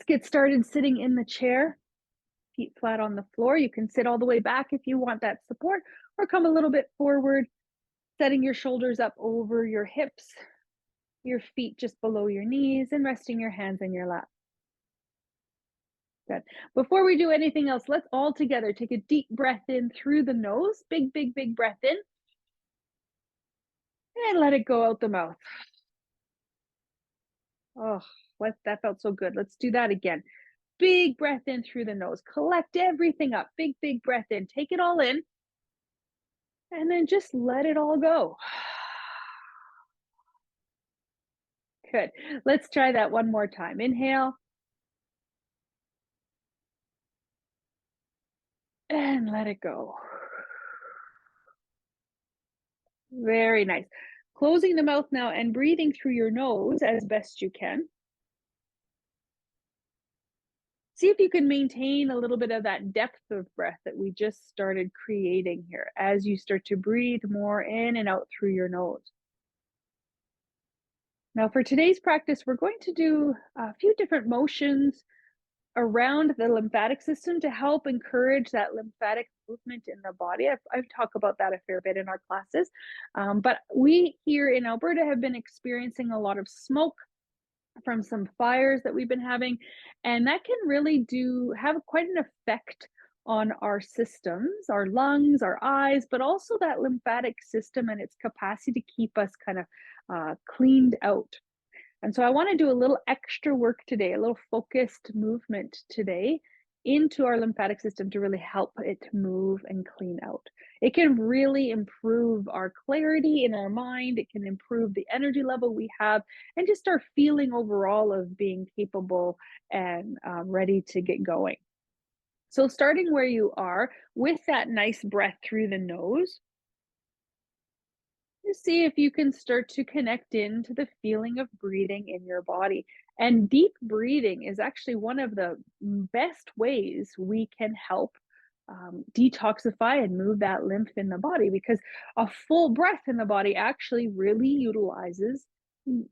get started sitting in the chair, feet flat on the floor. You can sit all the way back if you want that support, or come a little bit forward, setting your shoulders up over your hips, your feet just below your knees, and resting your hands in your lap. Good. Before we do anything else, let's all together take a deep breath in through the nose. Big, big, big breath in. And let it go out the mouth. Oh, what that felt so good. Let's do that again. Big breath in through the nose. Collect everything up. Big, big breath in. Take it all in. And then just let it all go. Good. Let's try that one more time. Inhale. And let it go. Very nice. Closing the mouth now and breathing through your nose as best you can. See if you can maintain a little bit of that depth of breath that we just started creating here as you start to breathe more in and out through your nose. Now, for today's practice, we're going to do a few different motions around the lymphatic system to help encourage that lymphatic movement in the body. I've talked about that a fair bit in our classes. But we here in Alberta have been experiencing a lot of smoke from some fires that we've been having, and that can really have quite an effect on our systems, our lungs, our eyes, but also that lymphatic system and its capacity to keep us kind of cleaned out. And so I want to do a little extra work today, a little focused movement today into our lymphatic system to really help it move and clean out. It can really improve our clarity in our mind. It can improve the energy level we have and just our feeling overall of being capable and ready to get going. So starting where you are with that nice breath through the nose, just see if you can start to connect into the feeling of breathing in your body. And deep breathing is actually one of the best ways we can help detoxify and move that lymph in the body, because a full breath in the body actually really utilizes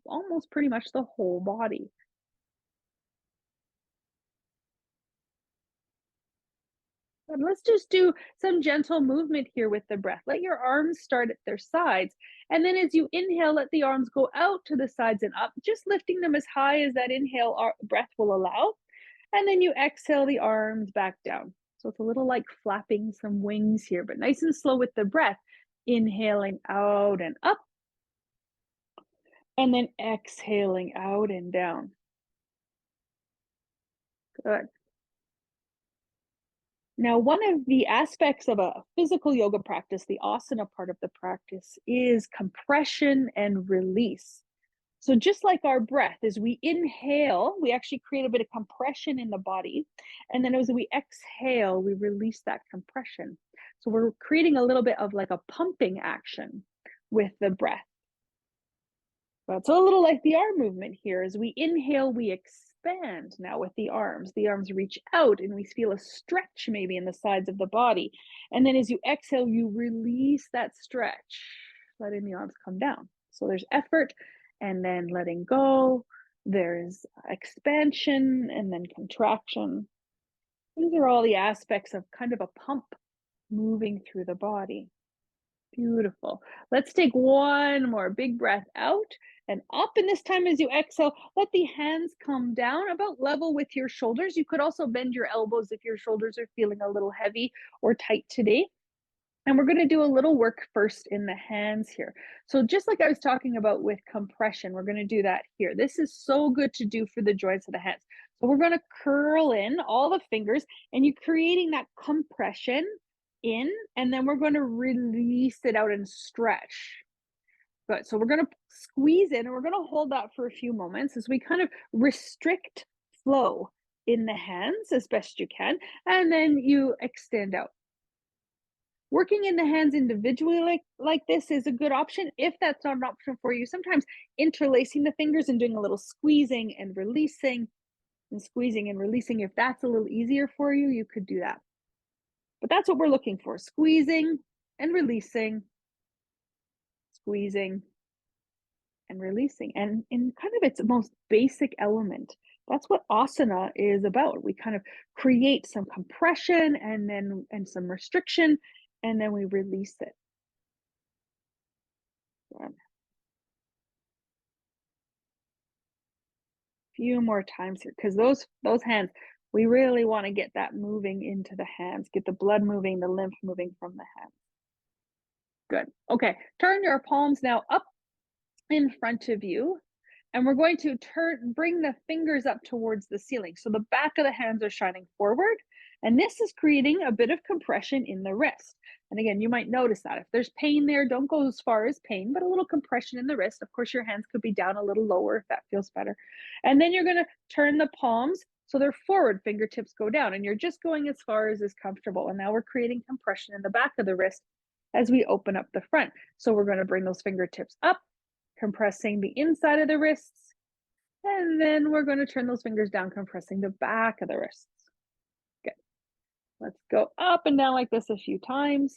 almost pretty much the whole body. And let's just do some gentle movement here with the breath. Let your arms start at their sides. And then as you inhale, let the arms go out to the sides and up, just lifting them as high as that breath will allow. And then you exhale the arms back down. So it's a little like flapping some wings here, but nice and slow with the breath. Inhaling out and up, and then exhaling out and down. Good. Now, one of the aspects of a physical yoga practice, the asana part of the practice, is compression and release. So, just like our breath, as we inhale, we actually create a bit of compression in the body. And then as we exhale, we release that compression. So, we're creating a little bit of like a pumping action with the breath. But so a little like the arm movement here. As we inhale, we expand now with the arms. The arms reach out and we feel a stretch maybe in the sides of the body. And then as you exhale, you release that stretch, letting the arms come down. So there's effort and then letting go. There's expansion and then contraction. These are all the aspects of kind of a pump moving through the body. Beautiful. Let's take one more big breath out and up. And this time, as you exhale, let the hands come down about level with your shoulders. You could also bend your elbows if your shoulders are feeling a little heavy or tight today. And we're going to do a little work first in the hands here. So just like I was talking about with compression, we're going to do that here. This is so good to do for the joints of the hands. So we're going to curl in all the fingers and you're creating that compression in, and then we're going to release it out and stretch. Good. So we're going to squeeze in and we're going to hold that for a few moments as we kind of restrict flow in the hands as best you can. And then you extend out. Working in the hands individually like this is a good option. If that's not an option for you, sometimes interlacing the fingers and doing a little squeezing and releasing and squeezing and releasing, if that's a little easier for you, you could do that. But that's what we're looking for, squeezing and releasing, squeezing and releasing. And in kind of its most basic element, That's what asana is about. We kind of create some compression and some restriction, and then we release it. A few more times here, because those hands, we really want to get that moving into the hands, get the blood moving, the lymph moving from the hands. Good. Okay, turn your palms now up in front of you. And we're going to bring the fingers up towards the ceiling. So the back of the hands are shining forward. And this is creating a bit of compression in the wrist. And again, you might notice that if there's pain there, don't go as far as pain, but a little compression in the wrist. Of course, your hands could be down a little lower if that feels better. And then you're going to turn the palms so they're forward, fingertips go down, and you're just going as far as is comfortable. And now we're creating compression in the back of the wrist as we open up the front. So we're going to bring those fingertips up, compressing the inside of the wrists, and then we're going to turn those fingers down, compressing the back of the wrists. Good. Let's go up and down like this a few times.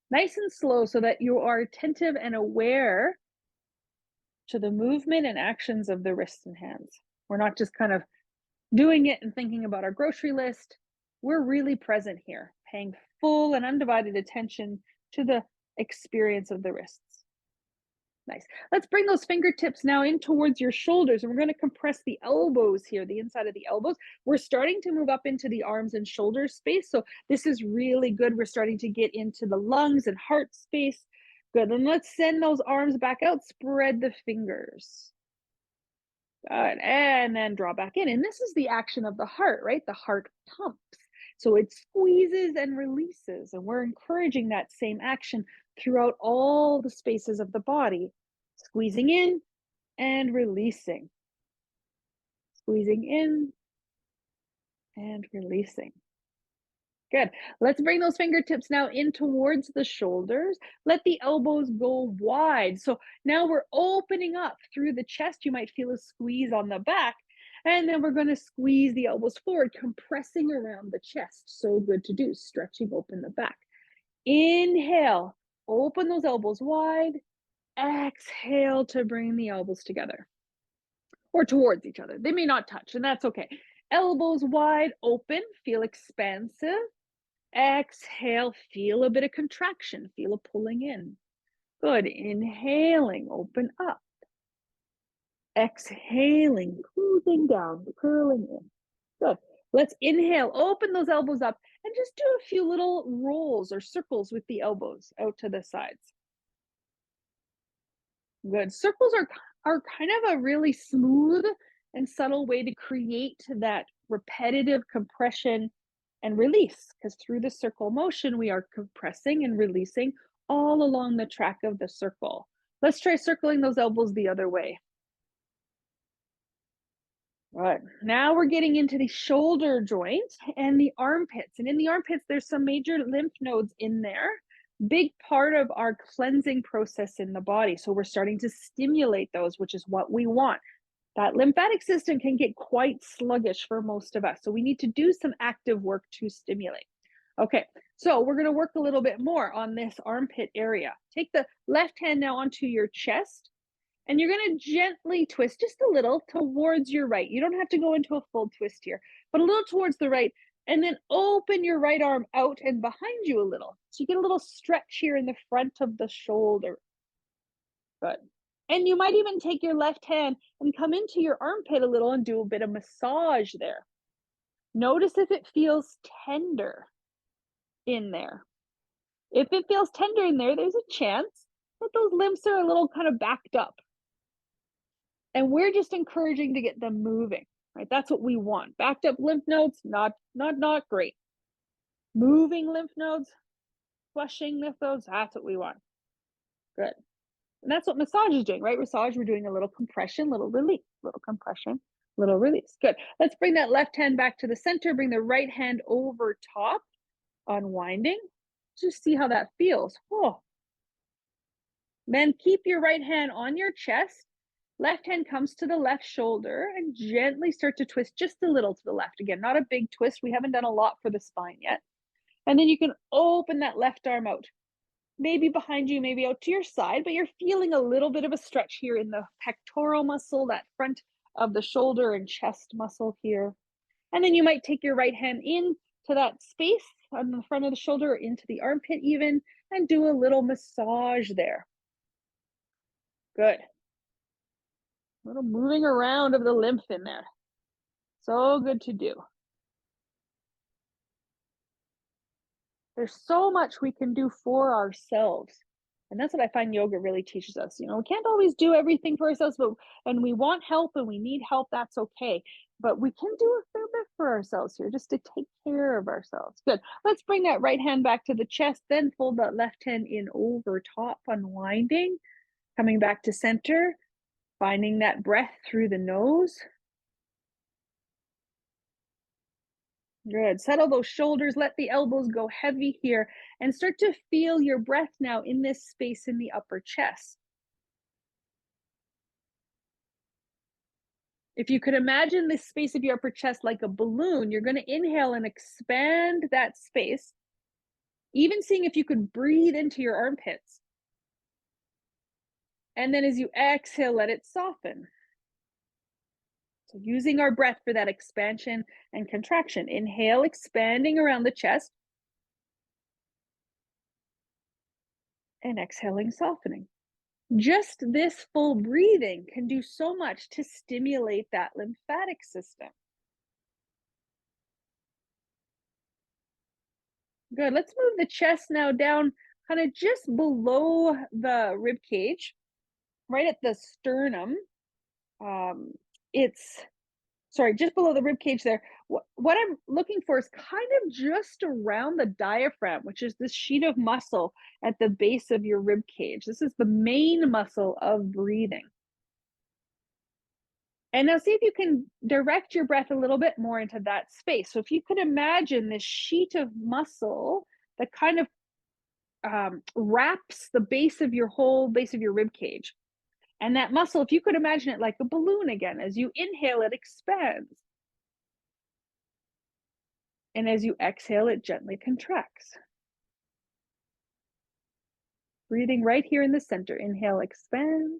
Nice and slow so that you are attentive and aware to the movement and actions of the wrists and hands. We're not just kind of doing it and thinking about our grocery list. We're really present here, paying full and undivided attention to the experience of the wrists. Nice. Let's bring those fingertips now in towards your shoulders, and we're going to compress the elbows here, the inside of the elbows. We're starting to move up into the arms and shoulder space. So this is really good. We're starting to get into the lungs and heart space. Good. And let's send those arms back out. Spread the fingers. Good. And then draw back in. And this is the action of the heart, right? The heart pumps. So it squeezes and releases. And we're encouraging that same action throughout all the spaces of the body, squeezing in and releasing, squeezing in and releasing. Good. Let's bring those fingertips now in towards the shoulders. Let the elbows go wide. So now we're opening up through the chest. You might feel a squeeze on the back. And then we're going to squeeze the elbows forward, compressing around the chest. So good to do, stretching open the back. Inhale, open those elbows wide. Exhale to bring the elbows together or towards each other. They may not touch, and that's okay. Elbows wide open, feel expansive. Exhale, feel a bit of contraction, feel a pulling in. Good. Inhaling, open up. Exhaling, cooling down, curling in. Good. Let's inhale, open those elbows up, and just do a few little rolls or circles with the elbows out to the sides. Good. Circles are kind of a really smooth and subtle way to create that repetitive compression and release, because through the circle motion, we are compressing and releasing all along the track of the circle. Let's try circling those elbows the other way. All right, now we're getting into the shoulder joint and the armpits. And in the armpits, there's some major lymph nodes in there. Big part of our cleansing process in the body. So we're starting to stimulate those, which is what we want. That lymphatic system can get quite sluggish for most of us. So we need to do some active work to stimulate. Okay, so we're going to work a little bit more on this armpit area. Take the left hand now onto your chest, and you're going to gently twist just a little towards your right. You don't have to go into a full twist here, but a little towards the right. And then open your right arm out and behind you a little. So you get a little stretch here in the front of the shoulder. Good. And you might even take your left hand and come into your armpit a little and do a bit of massage there. Notice if it feels tender in there. If it feels tender in there, there's a chance that those lymphs are a little kind of backed up. And we're just encouraging to get them moving, right? That's what we want. Backed up lymph nodes, not great. Moving lymph nodes, flushing lymph nodes, that's what we want. Good. And that's what massage is doing, right? Massage, we're doing a little compression, little release, little compression, little release. Good. Let's bring that left hand back to the center, bring the right hand over top, unwinding. Just see how that feels. Oh. Then keep your right hand on your chest. Left hand comes to the left shoulder and gently start to twist just a little to the left. Again, not a big twist. We haven't done a lot for the spine yet. And then you can open that left arm out. Maybe behind you, maybe out to your side, but you're feeling a little bit of a stretch here in the pectoral muscle, that front of the shoulder and chest muscle here. And then you might take your right hand in to that space on the front of the shoulder, or into the armpit even, and do a little massage there. Good. A little moving around of the lymph in there. So good to do. There's so much we can do for ourselves. And that's what I find yoga really teaches us. You know, we can't always do everything for ourselves, but and we want help and we need help, that's okay. But we can do a fair bit for ourselves here just to take care of ourselves. Good. Let's bring that right hand back to the chest, then fold that left hand in over top, unwinding, coming back to center, finding that breath through the nose. Good. Settle those shoulders. Let the elbows go heavy here and start to feel your breath now in this space in the upper chest. If you could imagine this space of your upper chest like a balloon, you're going to inhale and expand that space, even seeing if you could breathe into your armpits. And then as you exhale, let it soften. So using our breath for that expansion and contraction. Inhale, expanding around the chest. And exhaling, softening. Just this full breathing can do so much to stimulate that lymphatic system. Good. Let's move the chest now down kind of just below the rib cage, right at the sternum. It's sorry, just below the rib cage there. What I'm looking for is kind of just around the diaphragm, which is this sheet of muscle at the base of your rib cage. This is the main muscle of breathing. And now see if you can direct your breath a little bit more into that space. So if you could imagine this sheet of muscle that kind of wraps the base of your whole base of your rib cage. And that muscle, if you could imagine it like a balloon again, as you inhale, it expands. And as you exhale, it gently contracts. Breathing right here in the center. Inhale, expand.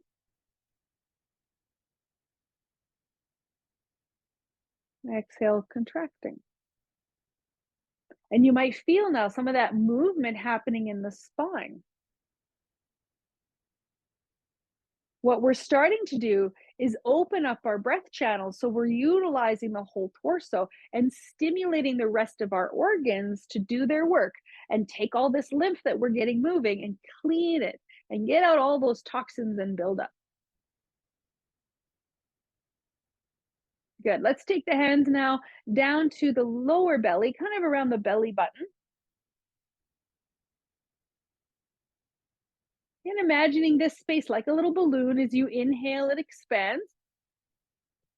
Exhale, contracting. And you might feel now some of that movement happening in the spine. What we're starting to do is open up our breath channels, so we're utilizing the whole torso and stimulating the rest of our organs to do their work and take all this lymph that we're getting moving and clean it and get out all those toxins and buildup. Good. Let's take the hands now down to the lower belly, kind of around the belly button. And imagining this space like a little balloon. As you inhale, it expands.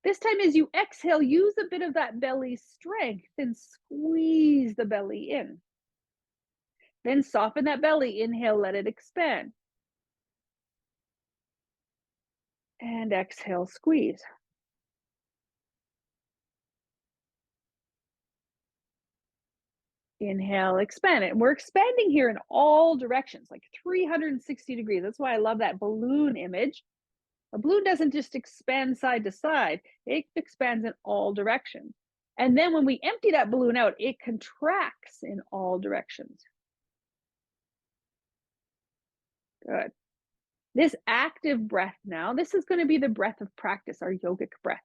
This time, as you exhale, use a bit of that belly strength and squeeze the belly in. Then soften that belly. Inhale, let it expand. And exhale, squeeze. Inhale, expand it. We're expanding here in all directions, like 360 degrees. That's why I love that balloon image. A balloon doesn't just expand side to side, it expands in all directions. And then when we empty that balloon out, it contracts in all directions. Good. This active breath now, this is going to be the breath of practice, our yogic breath.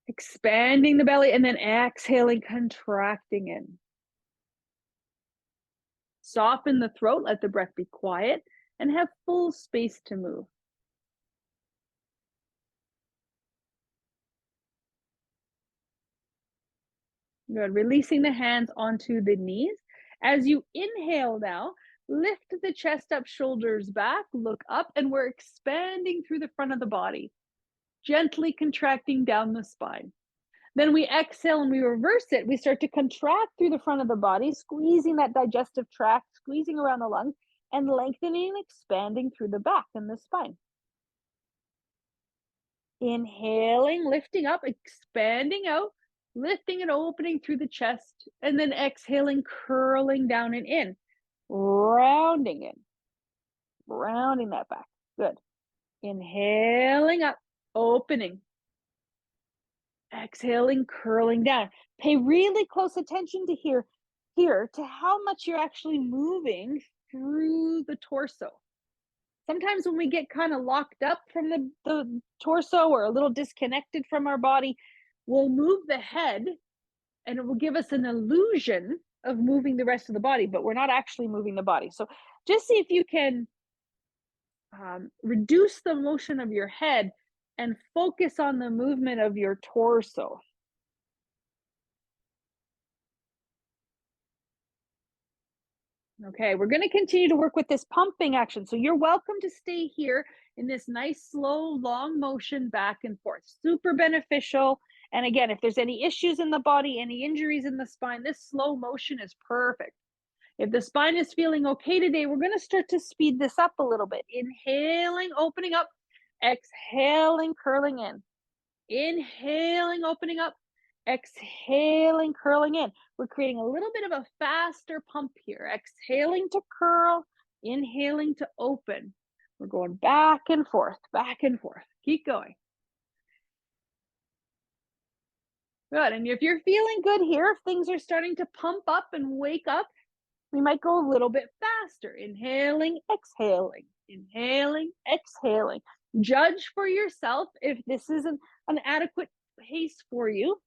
Expanding the belly and then exhaling, contracting in. Soften the throat, let the breath be quiet, and have full space to move. Good. Releasing the hands onto the knees. As you inhale now, lift the chest up, shoulders back, look up, and we're expanding through the front of the body, gently contracting down the spine. Then we exhale and we reverse it. We start to contract through the front of the body, squeezing that digestive tract, squeezing around the lungs, and lengthening and expanding through the back and the spine. Inhaling, lifting up, expanding out, lifting and opening through the chest, and then exhaling, curling down and in, rounding in, rounding that back. Good. Inhaling up, opening. Exhaling, curling down. Pay really close attention to here to how much you're actually moving through the torso. Sometimes when we get kind of locked up from the torso or a little disconnected from our body, we'll move the head and it will give us an illusion of moving the rest of the body, but we're not actually moving the body. So just see if you can reduce the motion of your head and focus on the movement of your torso. Okay, we're going to continue to work with this pumping action. So you're welcome to stay here in this nice, slow, long motion back and forth. Super beneficial. And again, if there's any issues in the body, any injuries in the spine, this slow motion is perfect. If the spine is feeling okay today, we're going to start to speed this up a little bit. Inhaling, opening up, exhaling, curling in. Inhaling, opening up, exhaling, curling in. We're creating a little bit of a faster pump here. Exhaling to curl, inhaling to open. We're going back and forth, back and forth. Keep going. Good. And if you're feeling good here, if things are starting to pump up and wake up, we might go a little bit faster. Inhaling, exhaling, inhaling, exhaling. Judge for yourself if this isn't an adequate pace for you.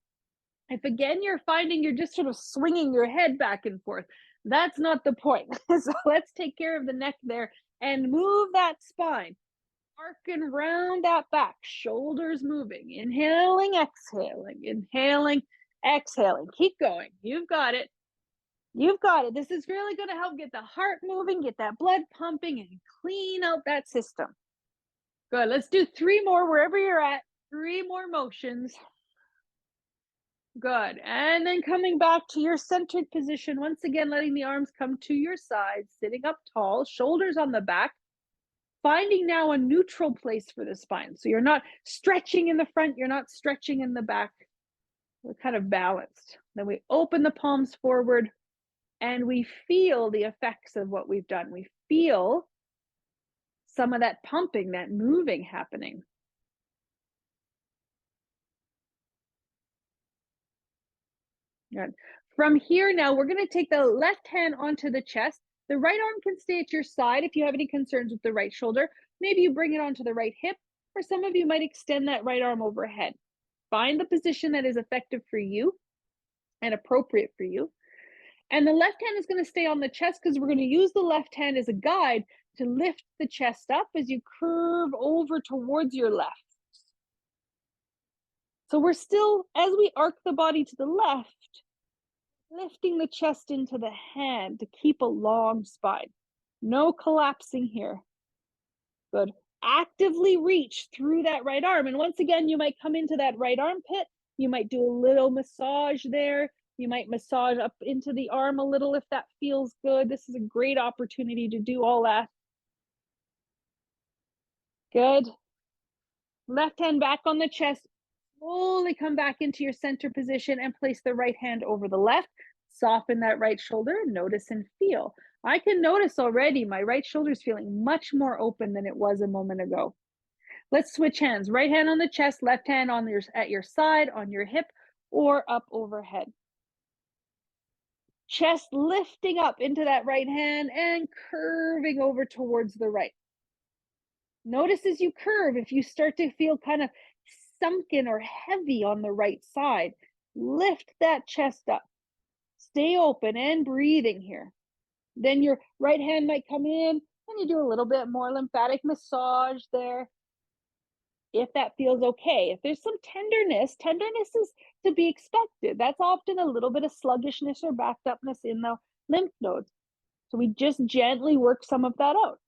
If again, you're finding you're just sort of swinging your head back and forth, that's not the point. So let's take care of the neck there and move that spine. Arc and round that back, shoulders moving. Inhaling, exhaling, inhaling, exhaling. Keep going. You've got it. You've got it. This is really going to help get the heart moving, get that blood pumping, and clean out that system. Good. Let's do 3 more wherever you're at. 3 more motions. Good. And then coming back to your centered position. Once again, letting the arms come to your sides, sitting up tall, shoulders on the back. Finding now a neutral place for the spine. So you're not stretching in the front, you're not stretching in the back. We're kind of balanced. Then we open the palms forward and we feel the effects of what we've done. We feel some of that pumping, that moving happening. Good. From here now, we're going to take the left hand onto the chest. The right arm can stay at your side if you have any concerns with the right shoulder. Maybe you bring it onto the right hip, or some of you might extend that right arm overhead. Find the position that is effective for you and appropriate for you. And the left hand is going to stay on the chest because we're going to use the left hand as a guide to lift the chest up as you curve over towards your left. So we're still, as we arc the body to the left, lifting the chest into the hand to keep a long spine. No collapsing here. Good. Actively reach through that right arm. And once again, you might come into that right armpit. You might do a little massage there. You might massage up into the arm a little if that feels good. This is a great opportunity to do all that. Good. Left hand back on the chest. Slowly come back into your center position and place the right hand over the left. Soften that right shoulder. Notice and feel. I can notice already my right shoulder is feeling much more open than it was a moment ago. Let's switch hands. Right hand on the chest, left hand on at your side, on your hip, or up overhead. Chest lifting up into that right hand and curving over towards the right. Notice as you curve, if you start to feel kind of sunken or heavy on the right side, lift that chest up. Stay open and breathing here. Then your right hand might come in and you do a little bit more lymphatic massage there. If that feels okay. If there's some tenderness is to be expected. That's often a little bit of sluggishness or backed upness in the lymph nodes. So we just gently work some of that out.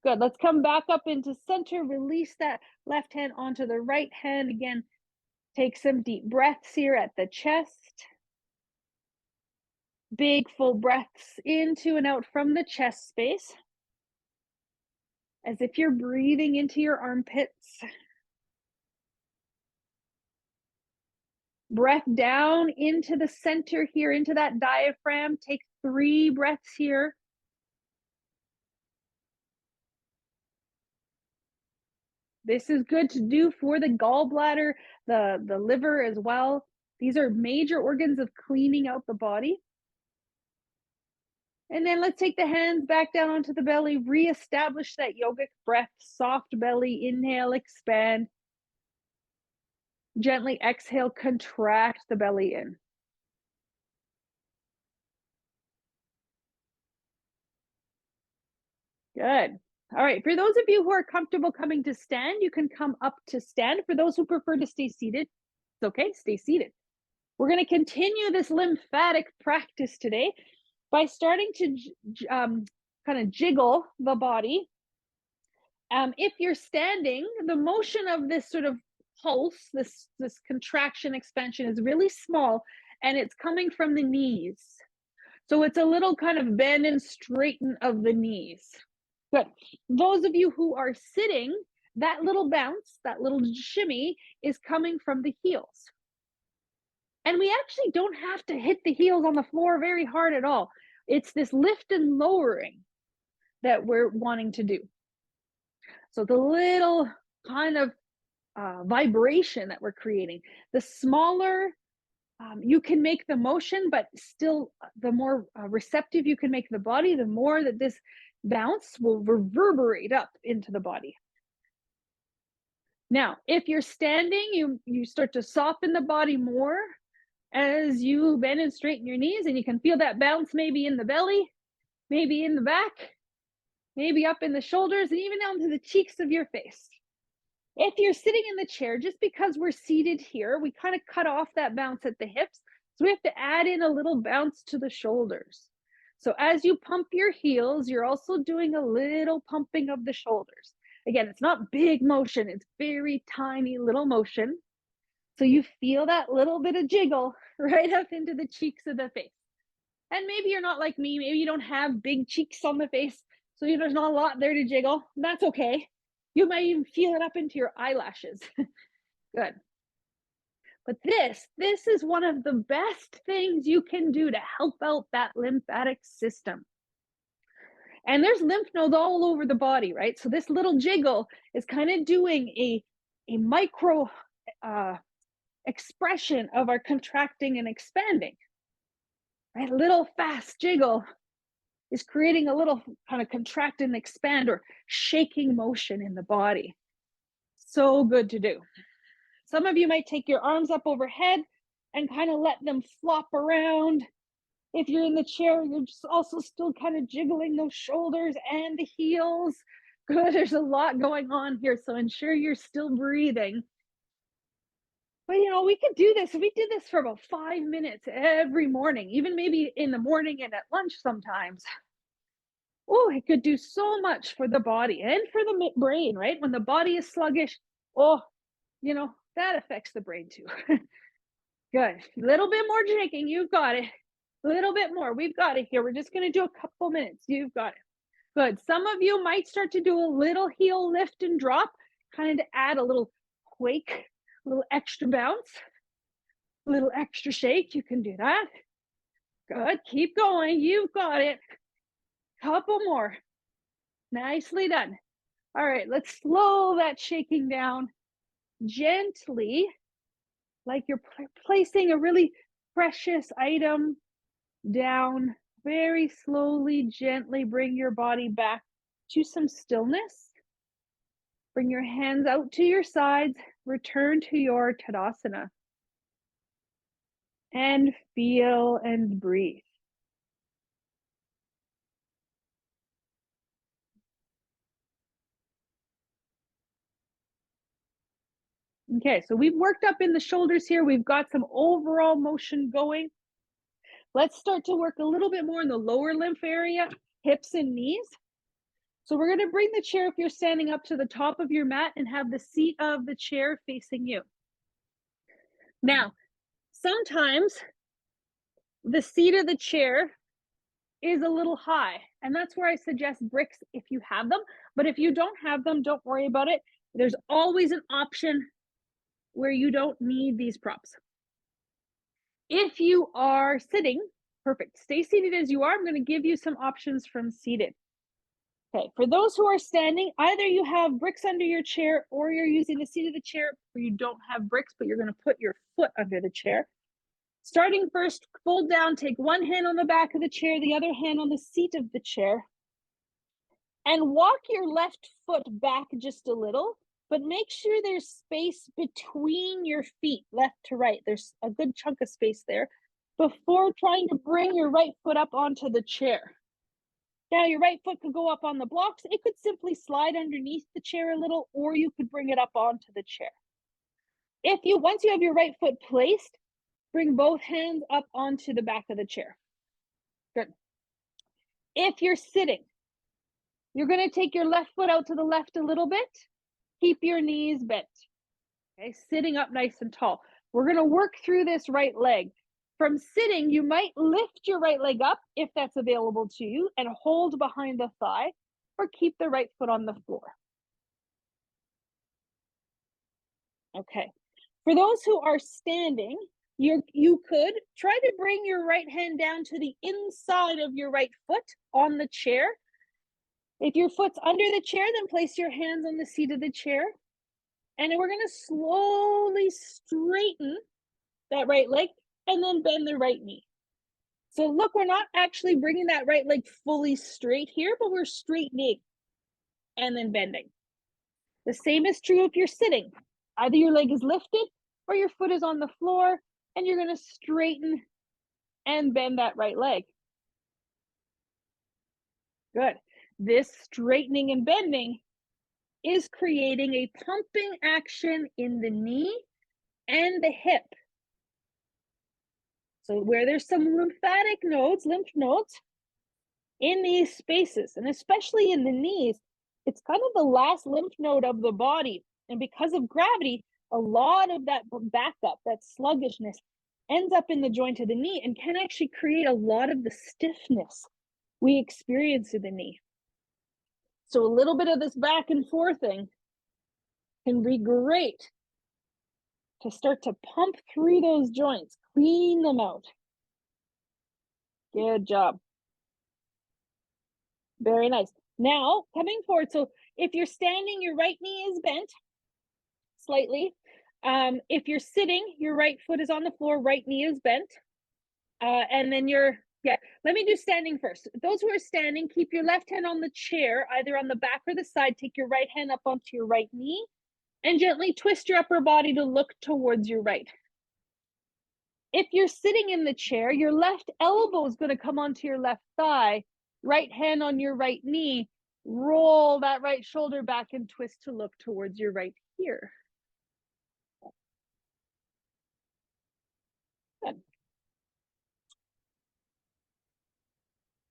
Good. Let's come back up into center. Release that left hand onto the right hand. Again, take some deep breaths here at the chest. Big full breaths into and out from the chest space. As if you're breathing into your armpits. Breath down into the center here, into that diaphragm. Take 3 breaths here. This is good to do for the gallbladder, the liver as well. These are major organs of cleaning out the body. And then let's take the hands back down onto the belly, reestablish that yogic breath, soft belly, inhale, expand. Gently exhale, contract the belly in. Good. All right, for those of you who are comfortable coming to stand, you can come up to stand. For those who prefer to stay seated, it's okay, stay seated. We're going to continue this lymphatic practice today by starting to kind of jiggle the body. If you're standing, the motion of this sort of pulse, this contraction expansion is really small, and it's coming from the knees. So it's a little kind of bend and straighten of the knees. Good. Those of you who are sitting, that little bounce, that little shimmy is coming from the heels. And we actually don't have to hit the heels on the floor very hard at all. It's this lift and lowering that we're wanting to do. So the little kind of vibration that we're creating, the smaller you can make the motion, but still the more receptive you can make the body, the more that this bounce will reverberate up into the body. Now, if you're standing, you start to soften the body more as you bend and straighten your knees, and you can feel that bounce maybe in the belly, maybe in the back, maybe up in the shoulders, and even down to the cheeks of your face. If you're sitting in the chair, just because we're seated here, we kind of cut off that bounce at the hips. So we have to add in a little bounce to the shoulders. So as you pump your heels, you're also doing a little pumping of the shoulders. Again, it's not big motion, it's very tiny little motion. So you feel that little bit of jiggle right up into the cheeks of the face. And maybe you're not like me, maybe you don't have big cheeks on the face, so there's not a lot there to jiggle. That's okay. You might even feel it up into your eyelashes. Good. But this is one of the best things you can do to help out that lymphatic system. And there's lymph nodes all over the body, right? So this little jiggle is kind of doing a micro expression of our contracting and expanding. Right? A little fast jiggle is creating a little kind of contract and expand or shaking motion in the body. So good to do. Some of you might take your arms up overhead and kind of let them flop around. If you're in the chair, you're just also still kind of jiggling those shoulders and the heels. Good, there's a lot going on here, so ensure you're still breathing. But we could do this. We did this for about 5 minutes every morning, even maybe in the morning and at lunch sometimes. Oh, it could do so much for the body and for the brain, right? When the body is sluggish, that affects the brain too. Good. A little bit more shaking. You've got it. A little bit more. We've got it here. We're just going to do a couple minutes. You've got it. Good. Some of you might start to do a little heel lift and drop, kind of to add a little quake, a little extra bounce, a little extra shake. You can do that. Good. Keep going. You've got it. Couple more. Nicely done. All right. Let's slow that shaking down gently, like you're placing a really precious item down. Very slowly, gently bring your body back to some stillness. Bring your hands out to your sides. Return to your Tadasana. And feel and breathe. Okay, so we've worked up in the shoulders here. We've got some overall motion going. Let's start to work a little bit more in the lower lymph area, hips and knees. So we're going to bring the chair, if you're standing up, to the top of your mat and have the seat of the chair facing you. Now, sometimes the seat of the chair is a little high, and that's where I suggest bricks if you have them. But if you don't have them, don't worry about it. There's always an option where you don't need these props. If you are sitting, perfect. Stay seated as you are. I'm going to give you some options from seated. Okay, for those who are standing, either you have bricks under your chair or you're using the seat of the chair, or you don't have bricks, but you're going to put your foot under the chair. Starting first, fold down, take one hand on the back of the chair, the other hand on the seat of the chair, and walk your left foot back just a little, but make sure there's space between your feet, left to right. There's a good chunk of space there before trying to bring your right foot up onto the chair. Now, your right foot could go up on the blocks. It could simply slide underneath the chair a little, or you could bring it up onto the chair. Once you have your right foot placed, bring both hands up onto the back of the chair. Good. If you're sitting, you're going to take your left foot out to the left a little bit. Keep your knees bent. Okay, sitting up nice and tall. We're going to work through this right leg. From sitting, you might lift your right leg up if that's available to you and hold behind the thigh, or keep the right foot on the floor. Okay. For those who are standing, you could try to bring your right hand down to the inside of your right foot on the chair. If your foot's under the chair, then place your hands on the seat of the chair. And then we're going to slowly straighten that right leg and then bend the right knee. So look, we're not actually bringing that right leg fully straight here, but we're straightening and then bending. The same is true if you're sitting. Either your leg is lifted or your foot is on the floor, and you're going to straighten and bend that right leg. Good. This straightening and bending is creating a pumping action in the knee and the hip. So where there's some lymph nodes in these spaces, and especially in the knees, it's kind of the last lymph node of the body. And because of gravity, a lot of that backup, that sluggishness, ends up in the joint of the knee and can actually create a lot of the stiffness we experience in the knee. So a little bit of this back and forth thing can be great to start to pump through those joints, clean them out. Good job. Very nice. Now, coming forward. So if you're standing, your right knee is bent slightly. If you're sitting, your right foot is on the floor, right knee is bent. And then let me do standing first. Those who are standing, keep your left hand on the chair, either on the back or the side. Take your right hand up onto your right knee and gently twist your upper body to look towards your right. If you're sitting in the chair, your left elbow is going to come onto your left thigh, right hand on your right knee, roll that right shoulder back and twist to look towards your right ear. Good.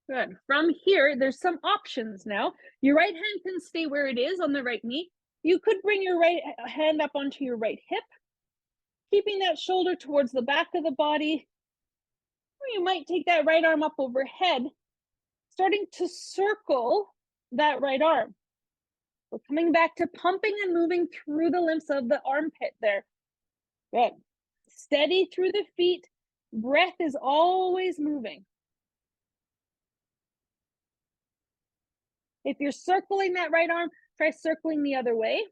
Good. From here, there's some options now. Your right hand can stay where it is on the right knee. You could bring your right hand up onto your right hip, keeping that shoulder towards the back of the body. Or you might take that right arm up overhead, starting to circle that right arm. We're coming back to pumping and moving through the lymphs of the armpit there. Good. Steady through the feet. Breath is always moving. If you're circling that right arm, try circling the other way.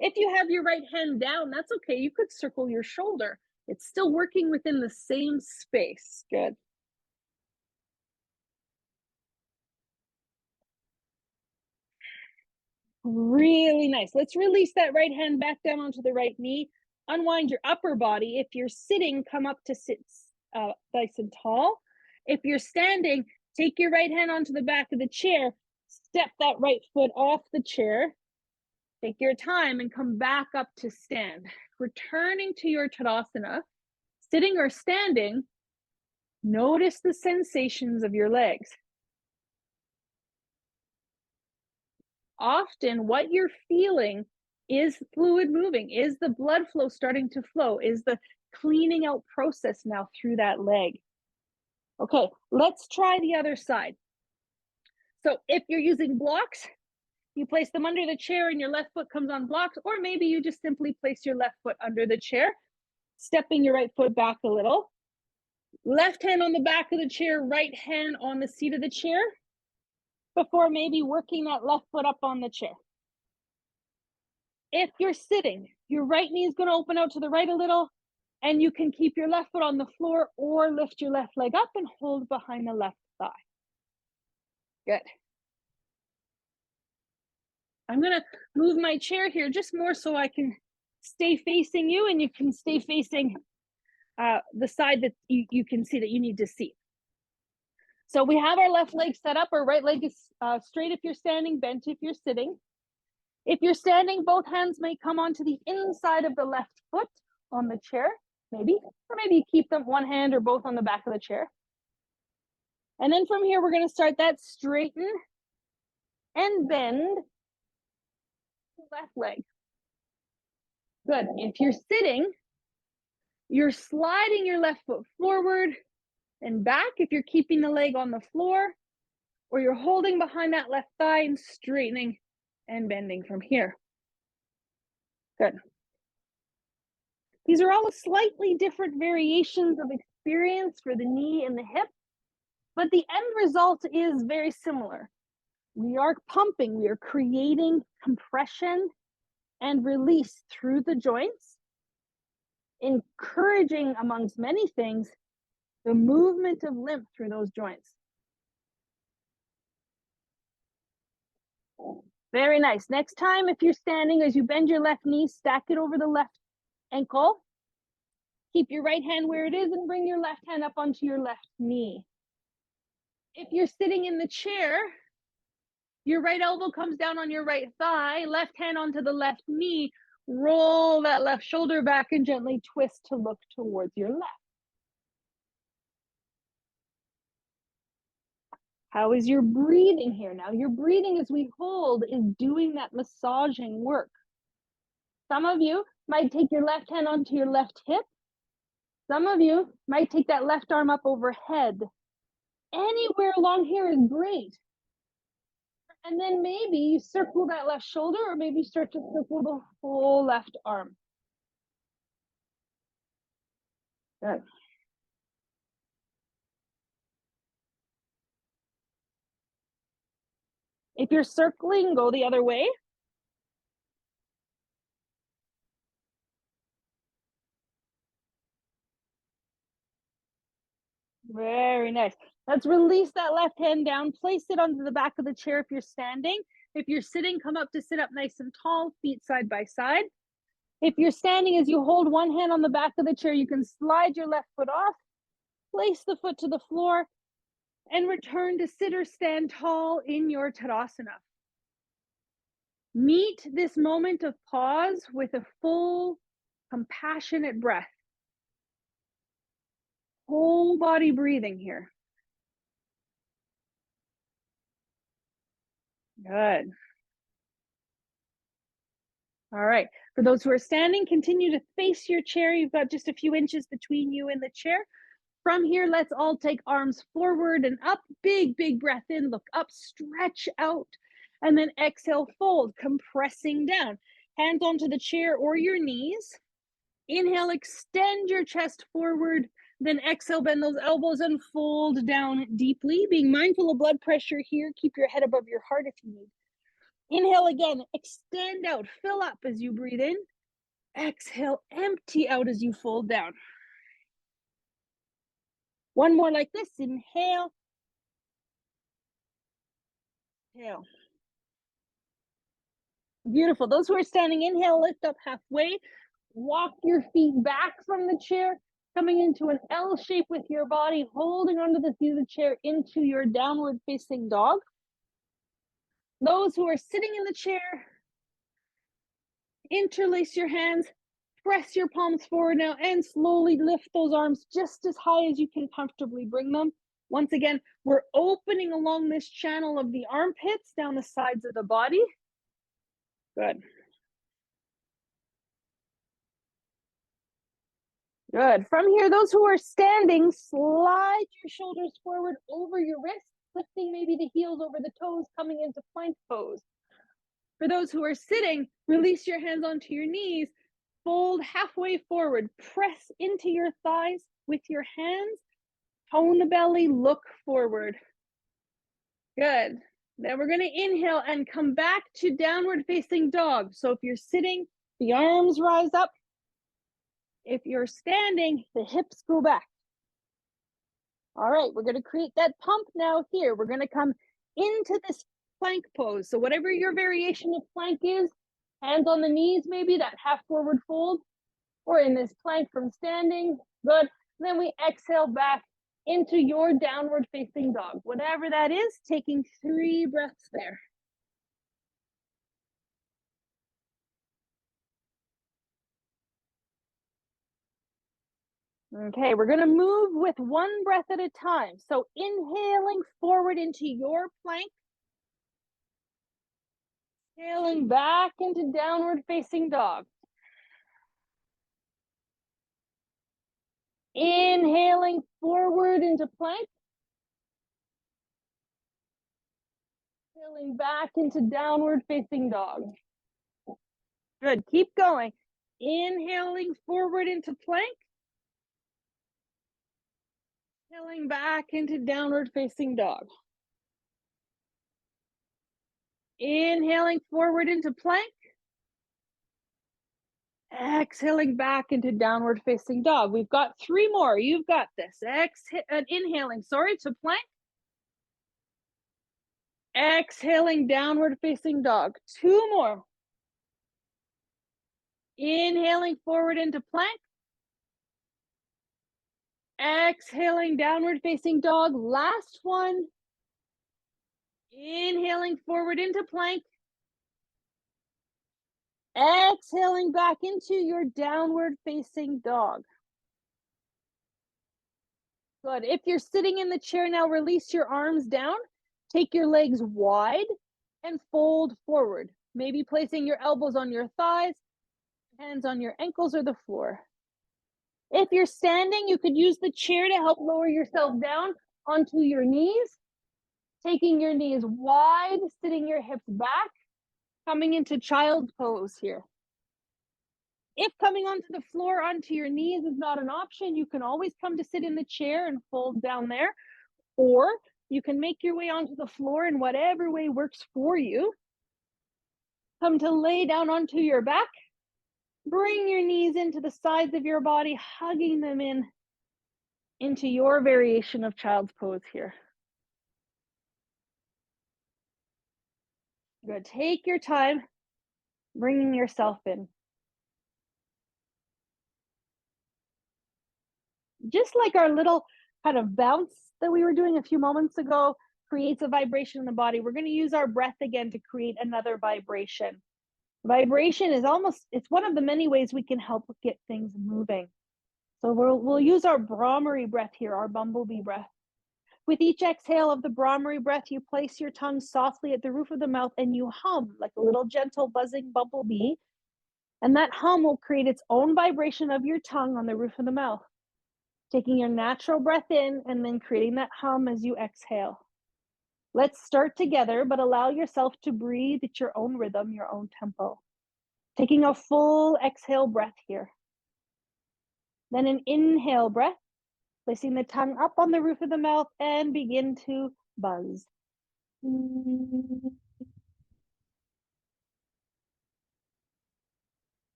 If you have your right hand down, that's okay. You could circle your shoulder. It's still working within the same space. Good. Really nice. Let's release that right hand back down onto the right knee. Unwind your upper body. If you're sitting, come up to sit nice and tall. If you're standing, take your right hand onto the back of the chair. Step that right foot off the chair. Take your time and come back up to stand. Returning to your Tadasana, sitting or standing, notice the sensations of your legs. Often what you're feeling is fluid moving, is the blood flow starting to flow, is the cleaning out process now through that leg. Okay, let's try the other side. So if you're using blocks, you place them under the chair and your left foot comes on blocks, or maybe you just simply place your left foot under the chair, stepping your right foot back a little. Left hand on the back of the chair, right hand on the seat of the chair. before maybe working that left foot up on the chair. If you're sitting, your right knee is going to open out to the right a little, and you can keep your left foot on the floor or lift your left leg up and hold behind the left thigh. Good. I'm going to move my chair here just more so I can stay facing you and you can stay facing the side that you can see that you need to see. So we have our left leg set up, our right leg is straight if you're standing, bent if you're sitting. If you're standing, both hands may come onto the inside of the left foot on the chair, maybe, or maybe you keep them one hand or both on the back of the chair. And then from here, we're going to start that straighten and bend left leg. Good. If you're sitting, you're sliding your left foot forward and back if you're keeping the leg on the floor, or you're holding behind that left thigh and straightening and bending from here. Good. These are all slightly different variations of experience for the knee and the hip, but the end result is very similar. We are pumping, we are creating compression and release through the joints, encouraging, amongst many things, the movement of lymph through those joints. Very nice. Next time, if you're standing, as you bend your left knee, stack it over the left ankle. Keep your right hand where it is and bring your left hand up onto your left knee. If you're sitting in the chair, your right elbow comes down on your right thigh, left hand onto the left knee, roll that left shoulder back and gently twist to look towards your left. How is your breathing here? Now, your breathing as we hold is doing that massaging work. Some of you might take your left hand onto your left hip. Some of you might take that left arm up overhead. Anywhere along here is great. And then maybe you circle that left shoulder, or maybe start to circle the whole left arm. Good. If you're circling, go the other way. Very nice. Let's release that left hand down. Place it onto the back of the chair if you're standing. If you're sitting, come up to sit up nice and tall, feet side by side. If you're standing, as you hold one hand on the back of the chair, you can slide your left foot off, place the foot to the floor, and return to sit or stand tall in your Tadasana. Meet this moment of pause with a full, compassionate breath. Whole body breathing here. Good. All right. For those who are standing, continue to face your chair. You've got just a few inches between you and the chair. From here, let's all take arms forward and up. Big, big breath in. Look up, stretch out. And then exhale, fold, compressing down. Hands onto the chair or your knees. Inhale, extend your chest forward. Then exhale, bend those elbows and fold down deeply. Being mindful of blood pressure here. Keep your head above your heart if you need. Inhale again, extend out, fill up as you breathe in. Exhale, empty out as you fold down. One more like this, inhale. Exhale. Beautiful. Those who are standing, inhale, lift up halfway. Walk your feet back from the chair, coming into an L shape with your body, holding onto the seat of the chair into your downward facing dog. Those who are sitting in the chair, interlace your hands, press your palms forward now, and slowly lift those arms just as high as you can comfortably bring them. Once again, we're opening along this channel of the armpits down the sides of the body. Good. Good. From here, those who are standing, slide your shoulders forward over your wrists, lifting maybe the heels over the toes, coming into plank pose. For those who are sitting, release your hands onto your knees, fold halfway forward, press into your thighs with your hands, tone the belly, look forward. Good. Then we're going to inhale and come back to downward facing dog. So if you're sitting, the arms rise up. If you're standing, the hips go back. All right, we're going to create that pump now here. We're going to come into this plank pose. So whatever your variation of plank is, hands on the knees, maybe that half forward fold, or in this plank from standing, good. Then we exhale back into your downward facing dog. Whatever that is, taking 3 breaths there. Okay, we're gonna move with 1 breath at a time. So inhaling forward into your plank, exhaling back into downward facing dog. Inhaling forward into plank, exhaling back into downward facing dog. Good, keep going. Inhaling forward into plank, exhaling back into downward facing dog. Inhaling forward into plank, exhaling back into downward facing dog. We've got 3 more. You've got this. Inhaling, to plank. Exhaling, downward facing dog. 2 more. Inhaling forward into plank. Exhaling, downward facing dog. Last one. Inhaling forward into plank. Exhaling back into your downward facing dog. Good. If you're sitting in the chair now, release your arms down. Take your legs wide and fold forward. Maybe placing your elbows on your thighs, hands on your ankles or the floor. If you're standing, you could use the chair to help lower yourself down onto your knees. Taking your knees wide, sitting your hips back, coming into child's pose here. If coming onto the floor onto your knees is not an option, you can always come to sit in the chair and fold down there, or you can make your way onto the floor in whatever way works for you. Come to lay down onto your back. Bring your knees into the sides of your body, hugging them into your variation of child's pose here. Good. Take your time, bringing yourself in. Just like our little kind of bounce that we were doing a few moments ago creates a vibration in the body, we're going to use our breath again to create another vibration. Vibration is it's one of the many ways we can help get things moving. So we'll use our Brahmari breath here, our bumblebee breath. With each exhale of the Brahmari breath, you place your tongue softly at the roof of the mouth and you hum like a little gentle buzzing bumblebee. And that hum will create its own vibration of your tongue on the roof of the mouth. Taking your natural breath in and then creating that hum as you exhale. Let's start together, but allow yourself to breathe at your own rhythm, your own tempo. Taking a full exhale breath here. Then an inhale breath, placing the tongue up on the roof of the mouth and begin to buzz.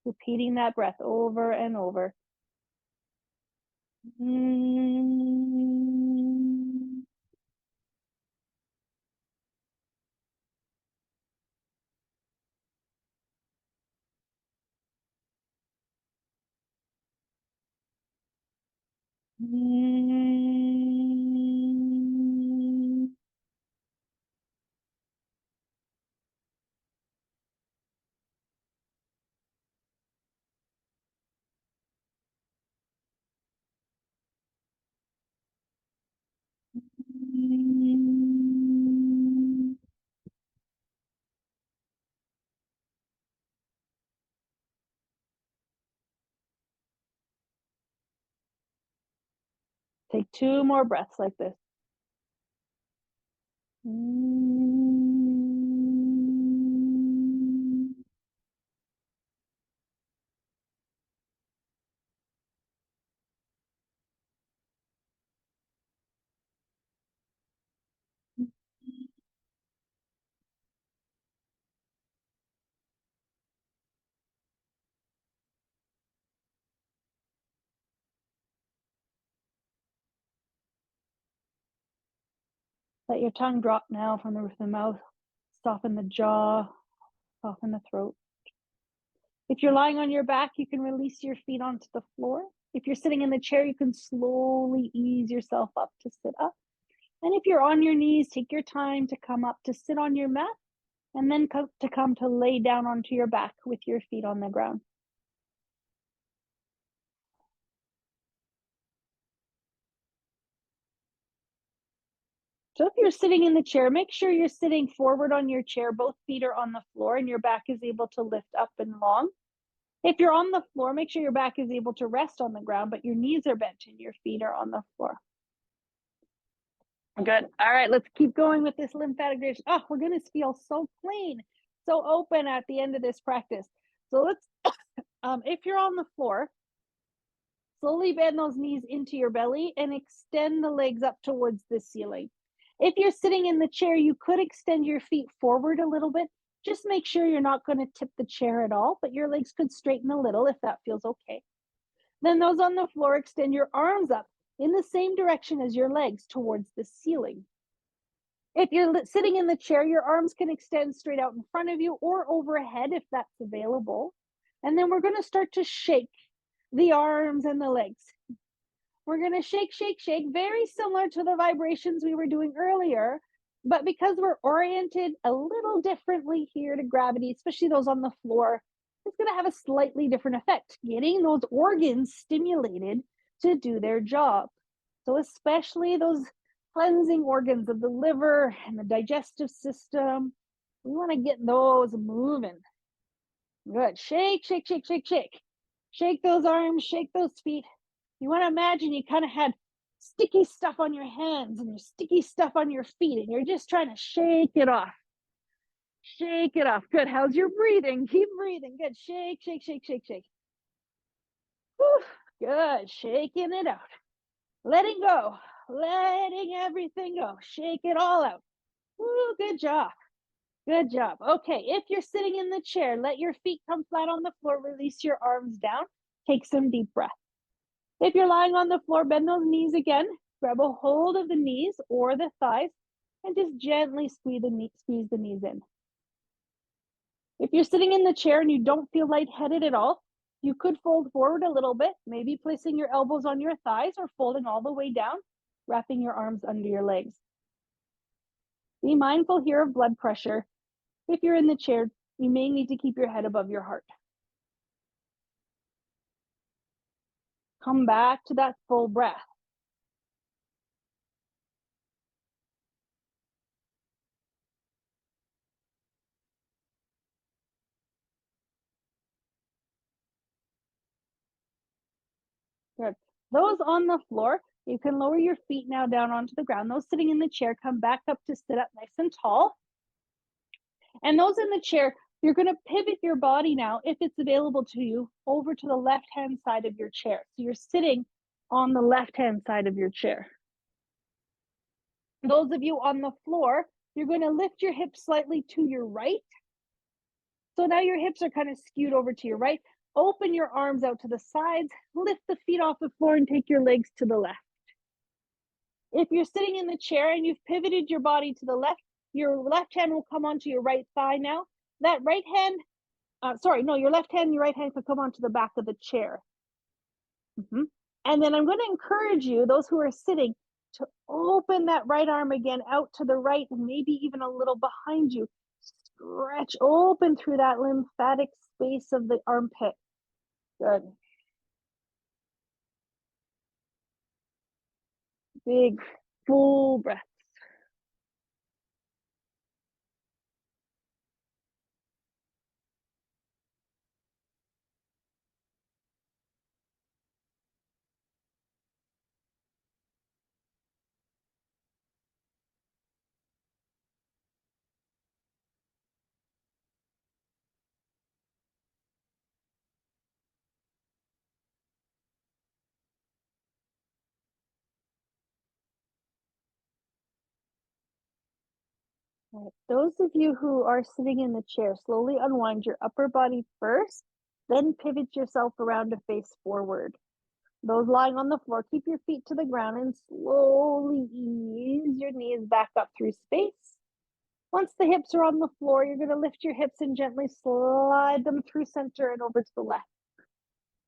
Repeating that breath over and over. Take 2 more breaths like this. Let your tongue drop now from the roof of the mouth. Soften the jaw, soften the throat. If you're lying on your back, you can release your feet onto the floor. If you're sitting in the chair, you can slowly ease yourself up to sit up. And if you're on your knees, take your time to come up to sit on your mat and then come to lay down onto your back with your feet on the ground. So if you're sitting in the chair, make sure you're sitting forward on your chair. Both feet are on the floor and your back is able to lift up and long. If you're on the floor, make sure your back is able to rest on the ground, but your knees are bent and your feet are on the floor. Good. All right, let's keep going with this lymphatic drainage. Oh, we're going to feel so clean, so open at the end of this practice. So let's, if you're on the floor, slowly bend those knees into your belly and extend the legs up towards the ceiling. If you're sitting in the chair, you could extend your feet forward a little bit. Just make sure you're not going to tip the chair at all, but your legs could straighten a little if that feels okay. Then those on the floor, extend your arms up in the same direction as your legs towards the ceiling. If you're sitting in the chair, your arms can extend straight out in front of you or overhead if that's available. And then we're going to start to shake the arms and the legs. We're going to shake, shake, shake, very similar to the vibrations we were doing earlier. But because we're oriented a little differently here to gravity, especially those on the floor, it's going to have a slightly different effect, getting those organs stimulated to do their job. So especially those cleansing organs of the liver and the digestive system, we want to get those moving. Good. Shake, shake, shake, shake, shake. Shake those arms, shake those feet. You want to imagine you kind of had sticky stuff on your hands and your sticky stuff on your feet, and you're just trying to shake it off. Shake it off. Good. How's your breathing? Keep breathing. Good. Shake, shake, shake, shake, shake. Whew. Good. Shaking it out. Letting go. Letting everything go. Shake it all out. Woo, good job. Good job. Okay, if you're sitting in the chair, let your feet come flat on the floor. Release your arms down. Take some deep breath. If you're lying on the floor, bend those knees again. Grab a hold of the knees or the thighs and just gently squeeze the knees in. If you're sitting in the chair and you don't feel lightheaded at all, you could fold forward a little bit, maybe placing your elbows on your thighs or folding all the way down, wrapping your arms under your legs. Be mindful here of blood pressure. If you're in the chair, you may need to keep your head above your heart. Come back to that full breath. Good. Those on the floor, you can lower your feet now down onto the ground. Those sitting in the chair, come back up to sit up nice and tall. And those in the chair, you're going to pivot your body now, if it's available to you, over to the left-hand side of your chair. So you're sitting on the left-hand side of your chair. Those of you on the floor, you're going to lift your hips slightly to your right. So now your hips are kind of skewed over to your right. Open your arms out to the sides, lift the feet off the floor and take your legs to the left. If you're sitting in the chair and you've pivoted your body to the left, your left hand will come onto your right thigh now. That right hand, your left hand and your right hand could come onto the back of the chair. And then I'm going to encourage you, those who are sitting, to open that right arm again out to the right and maybe even a little behind you. Stretch open through that lymphatic space of the armpit. Good. Big, full breath. Right. Those of you who are sitting in the chair, slowly unwind your upper body first, then pivot yourself around to face forward. Those lying on the floor, keep your feet to the ground and slowly ease your knees back up through space. Once the hips are on the floor, you're going to lift your hips and gently slide them through center and over to the left.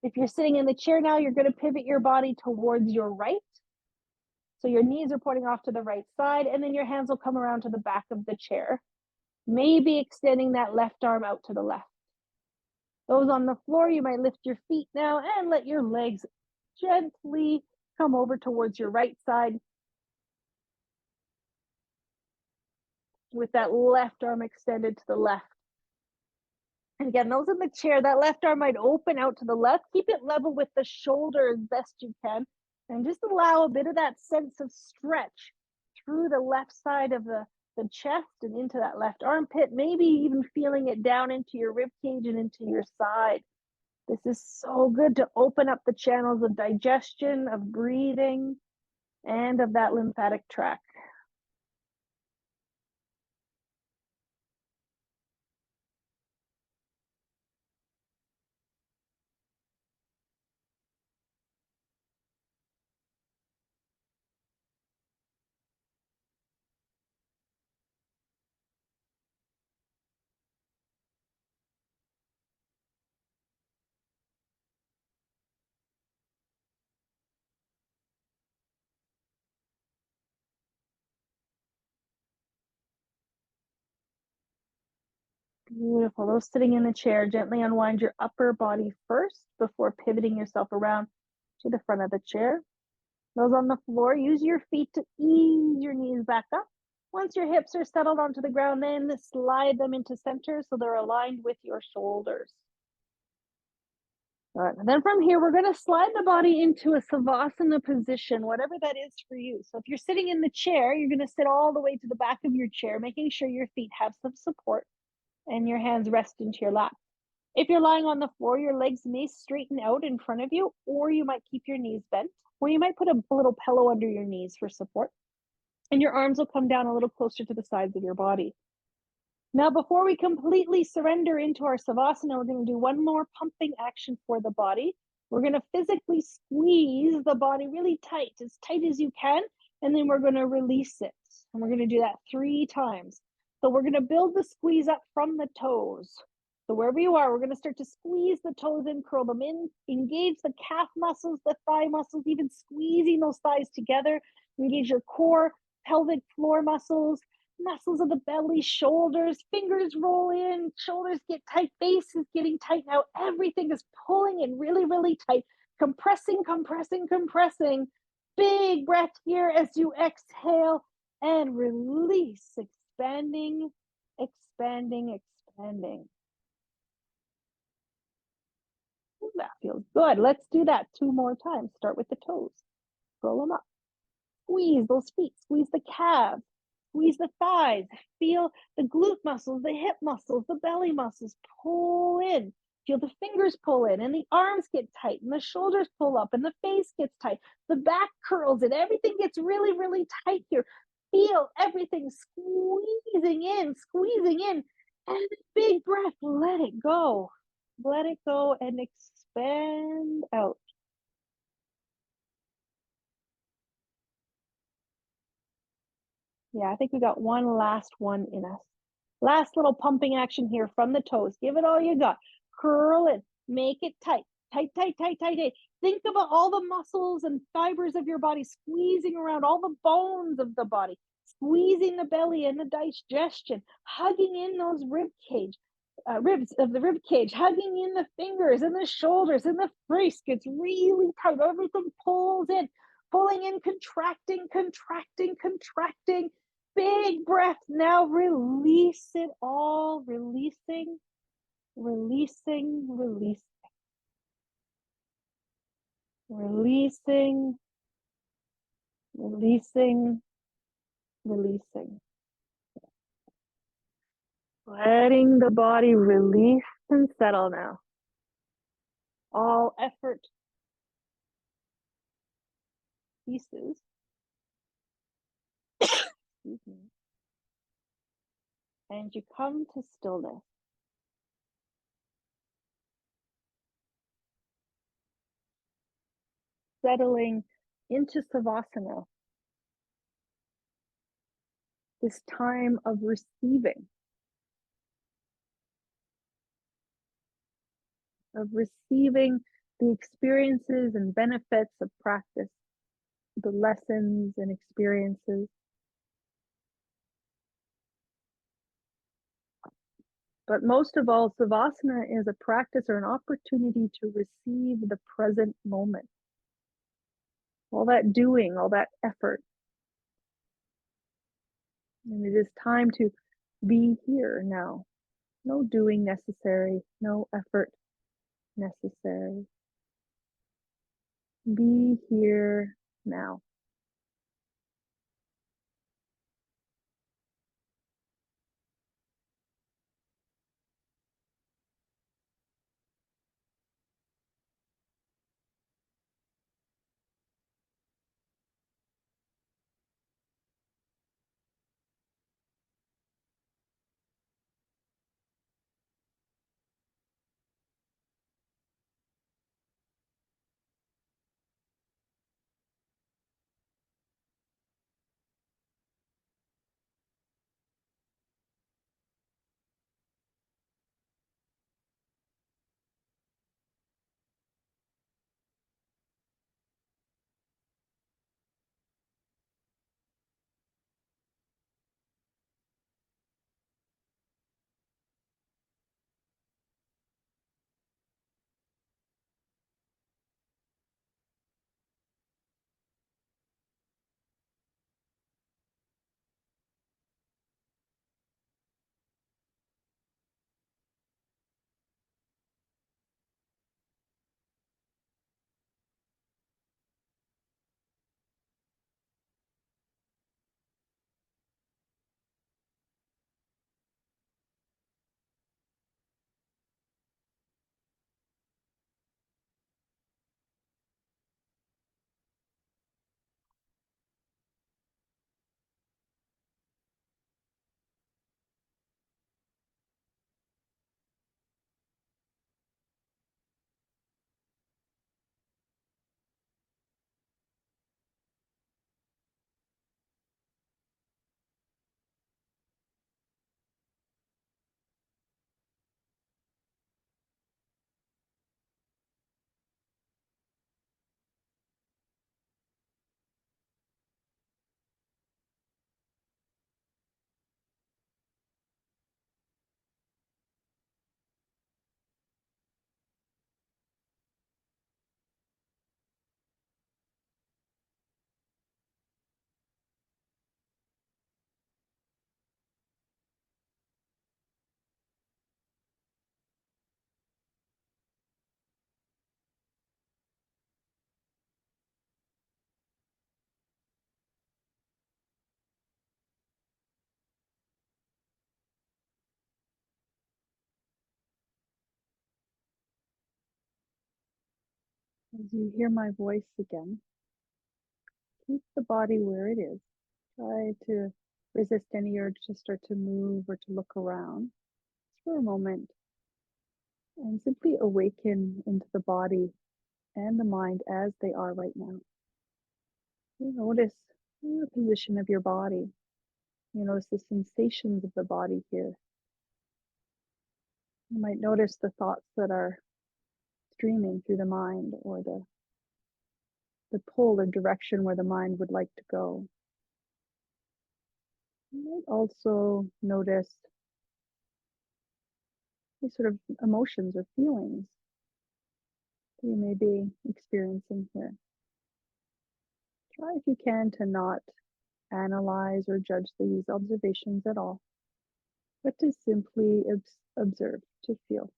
If you're sitting in the chair now, you're going to pivot your body towards your right. So your knees are pointing off to the right side, and then your hands will come around to the back of the chair, maybe extending that left arm out to the left. Those on the floor, you might lift your feet now and let your legs gently come over towards your right side with that left arm extended to the left. And again, those in the chair, that left arm might open out to the left. Keep it level with the shoulder as best you can. And just allow a bit of that sense of stretch through the left side of the chest and into that left armpit, maybe even feeling it down into your rib cage and into your side. This is so good to open up the channels of digestion, of breathing, and of that lymphatic tract. Beautiful. Those sitting in the chair, gently unwind your upper body first before pivoting yourself around to the front of the chair. Those on the floor, use your feet to ease your knees back up. Once your hips are settled onto the ground, then slide them into center so they're aligned with your shoulders. All right, and then from here, we're going to slide the body into a Savasana position, whatever that is for you. So if you're sitting in the chair, you're going to sit all the way to the back of your chair, making sure your feet have some support and your hands rest into your lap. If you're lying on the floor, your legs may straighten out in front of you, or you might keep your knees bent, or you might put a little pillow under your knees for support. And your arms will come down a little closer to the sides of your body. Now, before we completely surrender into our Savasana, we're going to do one more pumping action for the body. We're going to physically squeeze the body really tight as you can, and then we're going to release it. And we're going to do that 3 times. So we're going to build the squeeze up from the toes. So wherever you are, we're going to start to squeeze the toes in, curl them in, engage the calf muscles, the thigh muscles, even squeezing those thighs together. Engage your core, pelvic floor muscles of the belly, shoulders, fingers roll in, shoulders get tight, face is getting tight now. Everything is pulling in really, really tight. Compressing, compressing, compressing. Big breath here as you exhale and release, expanding, expanding, expanding. Ooh, that feels good. Let's do that 2 more times. Start with the toes. Roll them up. Squeeze those feet. Squeeze the calves. Squeeze the thighs. Feel the glute muscles, the hip muscles, the belly muscles pull in. Feel the fingers pull in, and the arms get tight, and the shoulders pull up, and the face gets tight. The back curls in. Everything gets really, really tight here. Feel everything squeezing in, and big breath. Let it go. Let it go and expand out. Yeah, I think we got one last one in us. Last little pumping action here from the toes. Give it all you got. Curl it. Make it tight. Tight, tight, tight, tight, tight. Think about all the muscles and fibers of your body squeezing around all the bones of the body, squeezing the belly and the digestion, hugging in those ribs of the rib cage, hugging in the fingers and the shoulders, and the face gets really tight. Everything pulls in, pulling in, contracting, contracting, contracting. Big breath. Now release it all. Releasing, releasing, releasing. Releasing, releasing, releasing. Letting the body release and settle now. All effort pieces. Excuse me. And you come to stillness. settling into Savasana, this time of receiving the experiences and benefits of practice, the lessons and experiences. But most of all, Savasana is a practice or an opportunity to receive the present moment. All that doing, all that effort. And it is time to be here now. No doing necessary, no effort necessary. Be here now. As you hear my voice again, keep the body where it is. Try to resist any urge to start to move or to look around just for a moment and simply awaken into the body and the mind as they are right now. You notice the position of your body. You notice the sensations of the body here. You might notice the thoughts that are streaming through the mind or the pull or direction where the mind would like to go. You might also notice these sort of emotions or feelings that you may be experiencing here. Try, if you can, to not analyze or judge these observations at all, but to simply observe, to feel.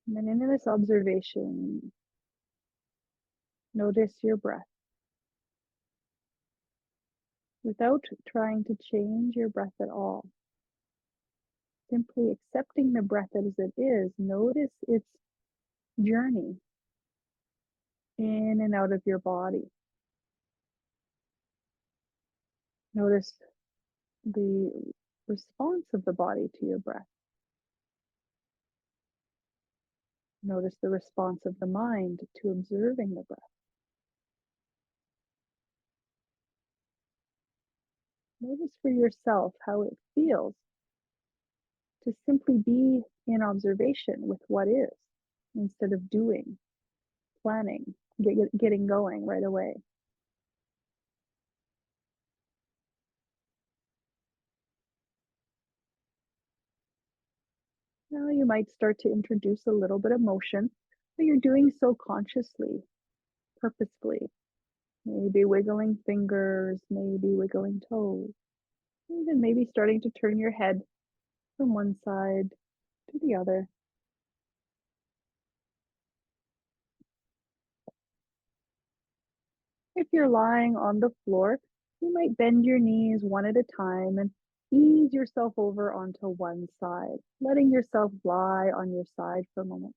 And then in this observation, notice your breath. Without trying to change your breath at all, simply accepting the breath as it is, notice its journey in and out of your body. Notice the response of the body to your breath. Notice the response of the mind to observing the breath. Notice for yourself how it feels to simply be in observation with what is instead of doing, planning, getting going right away. Now you might start to introduce a little bit of motion, but you're doing so consciously, purposefully. Maybe wiggling fingers, maybe wiggling toes, even maybe starting to turn your head from one side to the other. If you're lying on the floor, you might bend your knees one at a time and ease yourself over onto one side, letting yourself lie on your side for a moment.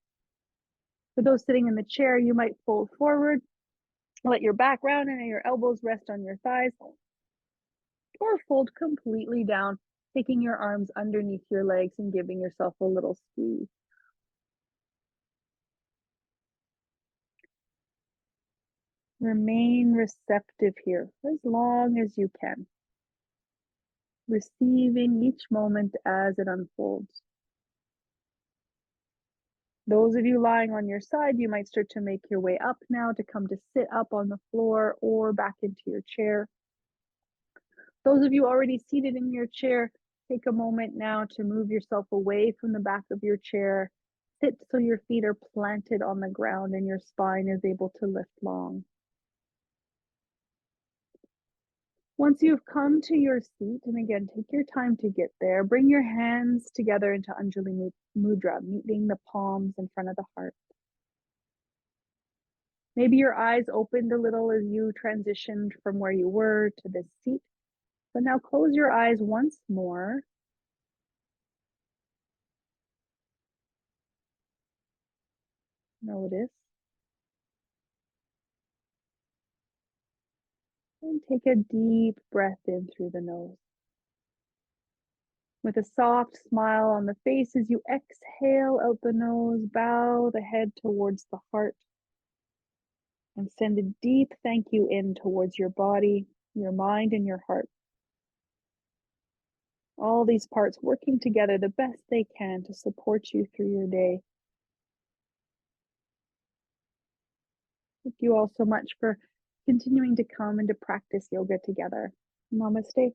For those sitting in the chair, you might fold forward, let your back round and your elbows rest on your thighs, or fold completely down, taking your arms underneath your legs and giving yourself a little squeeze. Remain receptive here as long as you can, receiving each moment as it unfolds. Those of you lying on your side, you might start to make your way up now to come to sit up on the floor or back into your chair. Those of you already seated in your chair, take a moment now to move yourself away from the back of your chair. Sit so your feet are planted on the ground and your spine is able to lift long. Once you've come to your seat, and again, take your time to get there, bring your hands together into Anjali Mudra, meeting the palms in front of the heart. Maybe your eyes opened a little as you transitioned from where you were to this seat. But now close your eyes once more. Notice. And take a deep breath in through the nose. With a soft smile on the face as you exhale out the nose, bow the head towards the heart. And send a deep thank you in towards your body, your mind, and your heart. All these parts working together the best they can to support you through your day. Thank you all so much for continuing to come and to practice yoga together. Namaste.